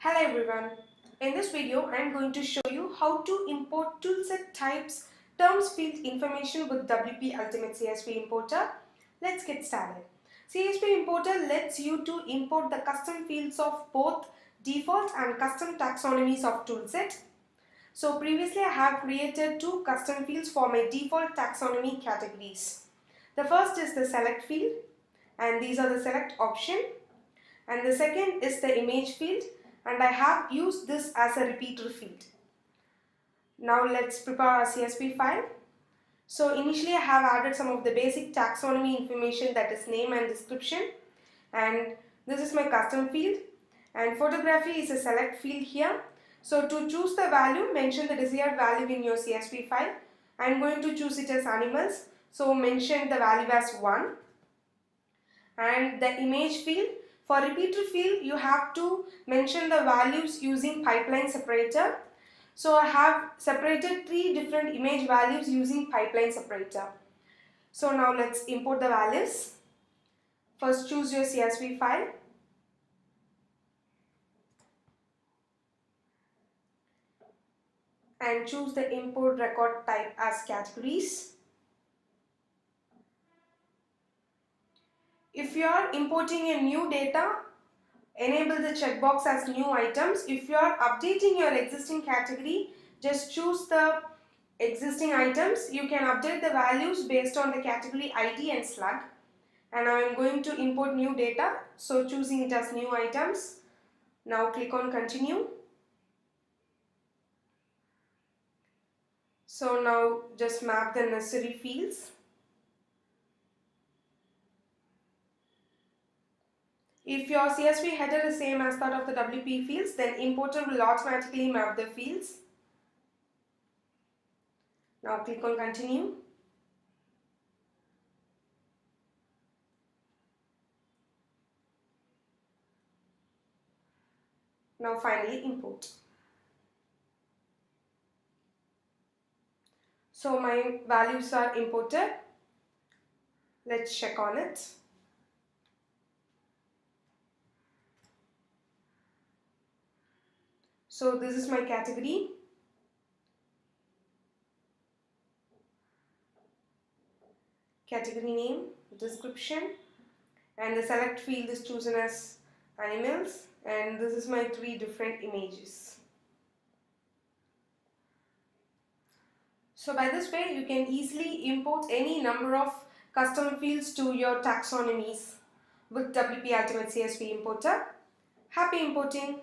Hello everyone. In this video, I am going to show you how to import Toolset Types Terms field information with WP Ultimate CSV Importer. Let's get started. CSV Importer lets you to import the custom fields of both default and custom taxonomies of Toolset. So previously I have created two custom fields for my default taxonomy categories. The first is the select field, and these are the select option, and the second is the image field, and I have used this as a repeater field. Now let's prepare our CSV file. So initially I have added some of the basic taxonomy information, that is name and description, and this is my custom field, and photography is a select field here. So to choose the value, mention the desired value in your CSV file. I am going to choose it as animals, so mention the value as 1. And the image field, for repeater field you have to mention the values using pipeline separator. So I have separated 3 different image values using pipeline separator. So now let's import the values. First choose your CSV file. And choose the import record type as categories. If you are importing a new data, enable the checkbox as new items. If you are updating your existing category, just choose the existing items. You can update the values based on the category ID and slug. And I am going to import new data, so choosing it as new items. Now click on continue. So now just map the necessary fields. If your CSV header is same as that of the WP fields, then importer will automatically map the fields. Now click on continue. Now finally import. So my values are imported. Let's check on it. So this is my category. Category name, description, and the select field is chosen as animals, and this is my 3 different images. So by this way you can easily import any number of custom fields to your taxonomies with WP Ultimate CSV Importer. Happy importing!